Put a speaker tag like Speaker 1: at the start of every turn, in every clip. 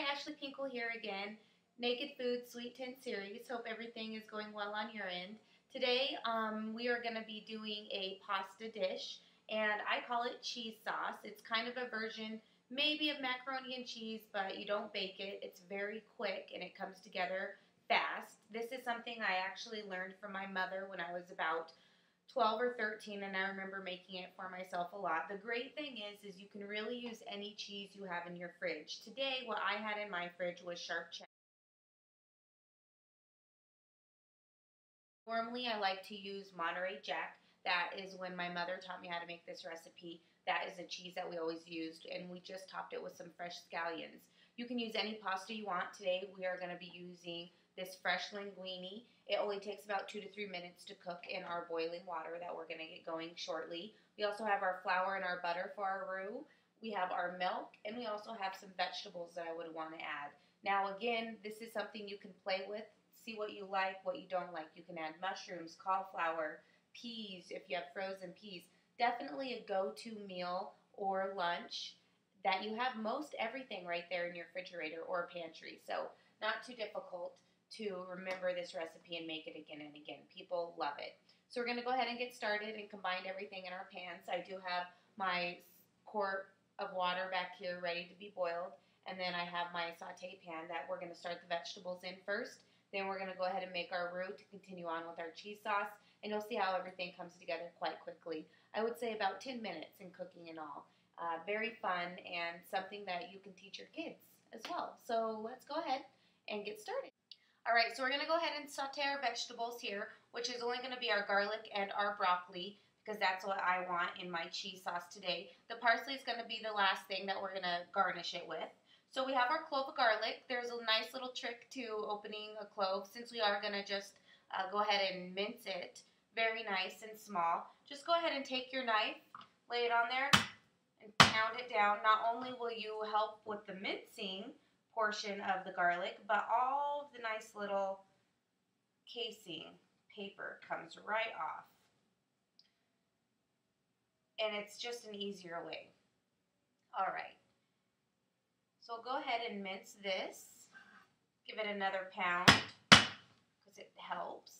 Speaker 1: Ashley Pinkle here again. Naked Food Sweet Tint Series. Hope everything is going well on your end. Today we are going to be doing a pasta dish, and I call it cheese sauce. It's kind of a version maybe of macaroni and cheese, but you don't bake it. It's very quick and it comes together fast. This is something I actually learned from my mother when I was about 12 or 13, and I remember making it for myself a lot. The great thing is you can really use any cheese you have in your fridge. Today, what I had in my fridge was sharp cheddar. Normally, I like to use Monterey Jack. That is when my mother taught me how to make this recipe. That is a cheese that we always used, and we just topped it with some fresh scallions. You can use any pasta you want. Today, we are going to be using this fresh linguine. It only takes about 2 to 3 minutes to cook in our boiling water that we're going to get going shortly. We also have our flour and our butter for our roux. We have our milk, and we also have some vegetables that I would want to add. Now again, this is something you can play with. See what you like, what you don't like. You can add mushrooms, cauliflower, peas if you have frozen peas. Definitely a go-to meal or lunch that you have most everything right there in your refrigerator or pantry. So not too difficult to remember this recipe and make it again and again. People love it. So we're going to go ahead and get started and combine everything in our pans. I do have my quart of water back here ready to be boiled, and then I have my saute pan that we're going to start the vegetables in first. Then we're going to go ahead and make our roux to continue on with our cheese sauce, and you'll see how everything comes together quite quickly. I would say about 10 minutes in cooking and all. Very fun and something that you can teach your kids as well. So let's go ahead and get started. Alright, so we're going to go ahead and saute our vegetables here, which is only going to be our garlic and our broccoli, because that's what I want in my cheese sauce today. The parsley is going to be the last thing that we're going to garnish it with. So we have our clove of garlic. There's a nice little trick to opening a clove, since we are going to just go ahead and mince it very nice and small. Just go ahead and take your knife, lay it on there, and pound it down. Not only will you help with the mincing portion of the garlic, but all of the nice little casing paper comes right off. And it's just an easier way. Alright. So go ahead and mince this. Give it another pound because it helps.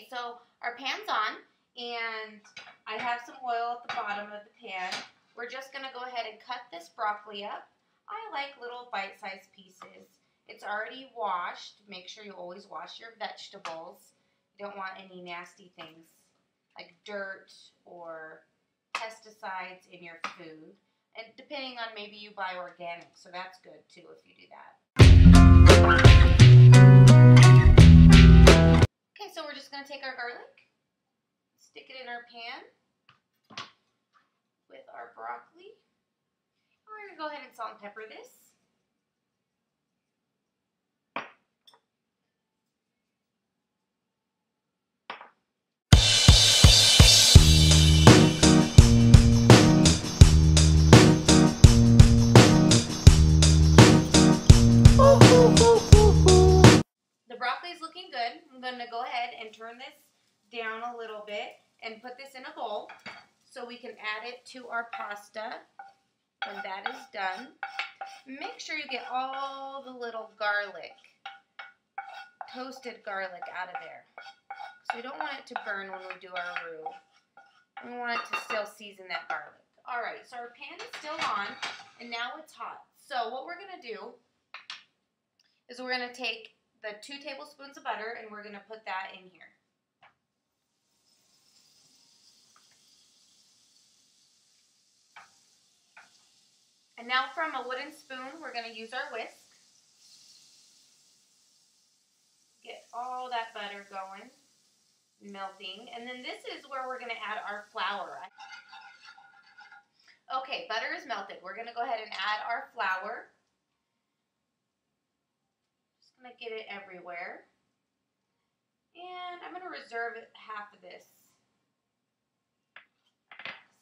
Speaker 1: So our pan's on, and I have some oil at the bottom of the pan. We're just going to go ahead and cut this broccoli up. I like little bite-sized pieces. It's already washed. Make sure you always wash your vegetables. You don't want any nasty things like dirt or pesticides in your food. And depending on, maybe you buy organic, so that's good too if you do that. Okay, so we're just going to take our garlic, stick it in our pan with our broccoli. We're going to go ahead and salt and pepper this. The broccoli is looking good. I'm going to go ahead and turn this down a little bit and put this in a bowl so we can add it to our pasta when that is done. Make sure you get all the little garlic, toasted garlic out of there. So we don't want it to burn when we do our roux. We want it to still season that garlic. Alright, so our pan is still on, and now it's hot. So what we're going to do is we're going to take the 2 tablespoons of butter, and we're going to put that in here. And now from a wooden spoon, we're going to use our whisk. Get all that butter going, melting. And then this is where we're going to add our flour. Okay, butter is melted. We're going to go ahead and add our flour. Just going to get it everywhere. And I'm going to reserve half of this.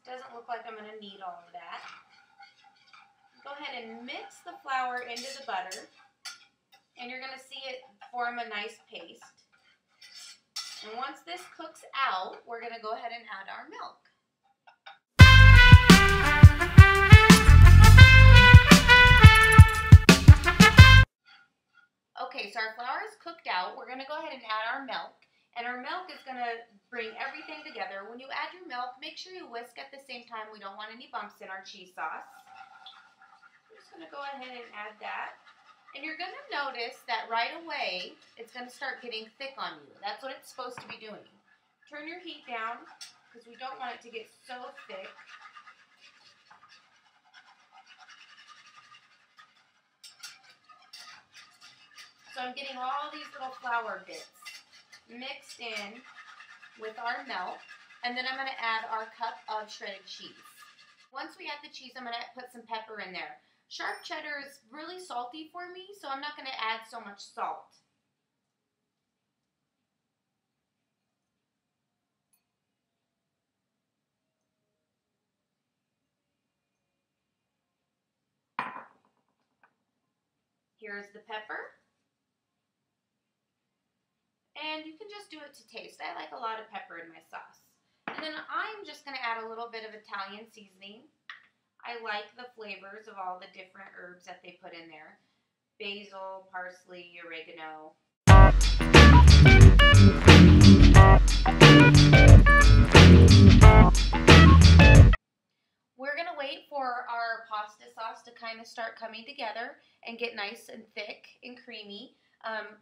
Speaker 1: It doesn't look like I'm going to need all of that. Go ahead and mix the flour into the butter, and you're going to see it form a nice paste. And once this cooks out, we're going to go ahead and add our milk. Okay, so our flour is cooked out. We're going to go ahead and add our milk. And our milk is going to bring everything together. When you add your milk, make sure you whisk at the same time. We don't want any bumps in our cheese sauce. I'm just going to go ahead and add that. And you're going to notice that right away, it's going to start getting thick on you. That's what it's supposed to be doing. Turn your heat down, because we don't want it to get so thick. So I'm getting all these little flour bits mixed in with our milk, and then I'm going to add our cup of shredded cheese. Once we add the cheese, I'm going to put some pepper in there. Sharp cheddar is really salty for me, so I'm not going to add so much salt. Here's the pepper. And you can just do it to taste. I like a lot of pepper in my sauce. And then I'm just going to add a little bit of Italian seasoning. I like the flavors of all the different herbs that they put in there. Basil, parsley, oregano. We're going to wait for our pasta sauce to kind of start coming together and get nice and thick and creamy.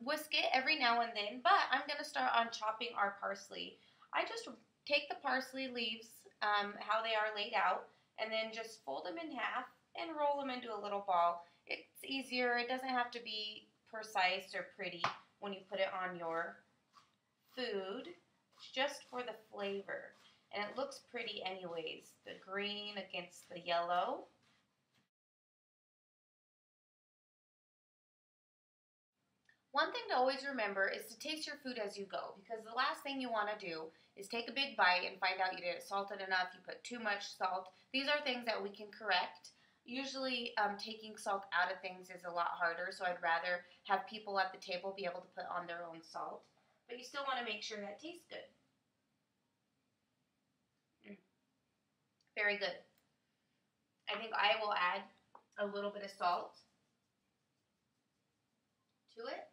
Speaker 1: Whisk it every now and then, but I'm going to start on chopping our parsley. I just take the parsley leaves, how they are laid out, and then just fold them in half and roll them into a little ball. It's easier. It doesn't have to be precise or pretty when you put it on your food. It's just for the flavor. And it looks pretty anyways. The green against the yellow. One thing to always remember is to taste your food as you go, because the last thing you want to do is take a big bite and find out you didn't salt it enough, you put too much salt. These are things that we can correct. Usually taking salt out of things is a lot harder, so I'd rather have people at the table be able to put on their own salt. But you still want to make sure that it tastes good. Very good. I think I will add a little bit of salt to it.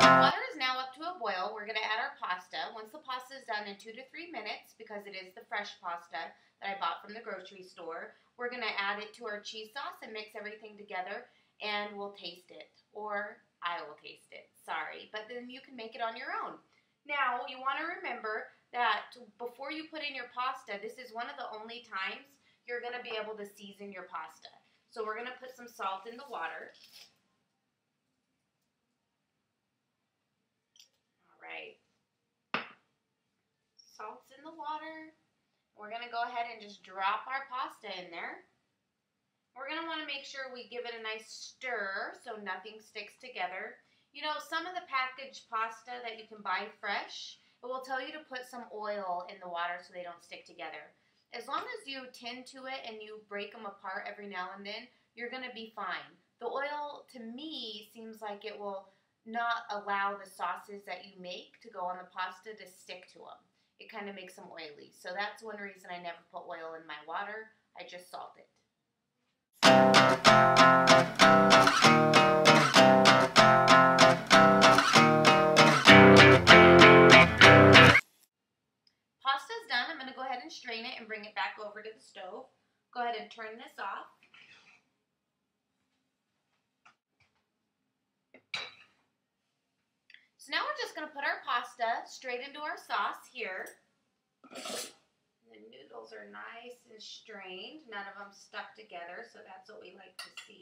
Speaker 1: Water is now up to a boil. We're going to add our pasta. Once the pasta is done in 2 to 3 minutes, because it is the fresh pasta that I bought from the grocery store, we're going to add it to our cheese sauce and mix everything together, and we'll taste it. Or I will taste it. Sorry. But then you can make it on your own. Now, you want to remember that before you put in your pasta, this is one of the only times you're going to be able to season your pasta. So we're going to put some salt in the water. All right. Salt's in the water. We're going to go ahead and just drop our pasta in there. We're going to want to make sure we give it a nice stir so nothing sticks together. You know, some of the packaged pasta that you can buy fresh, it will tell you to put some oil in the water so they don't stick together. As long as you tend to it and you break them apart every now and then, you're going to be fine. The oil, to me, seems like it will not allow the sauces that you make to go on the pasta to stick to them. It kind of makes them oily. So that's one reason I never put oil in my water. I just salt it. Pasta's done. I'm going to go ahead and strain it and bring it back over to the stove. Go ahead and turn this off. So now we're just going to put our pasta straight into our sauce here. The noodles are nice and strained. None of them stuck together, so that's what we like to see.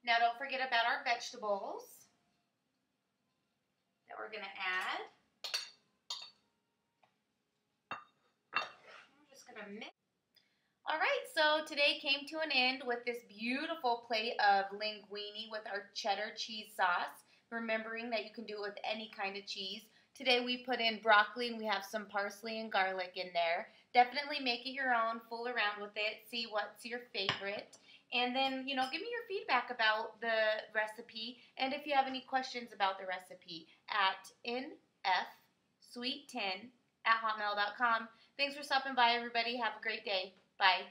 Speaker 1: Now don't forget about our vegetables that we're going to add. I'm just going to mix. All right, so today came to an end with this beautiful plate of linguine with our cheddar cheese sauce, remembering that you can do it with any kind of cheese. Today we put in broccoli and we have some parsley and garlic in there. Definitely make it your own, fool around with it, see what's your favorite. And then, give me your feedback about the recipe, and if you have any questions about the recipe at nfsweet10@hotmail.com. Thanks for stopping by, everybody. Have a great day. Bye.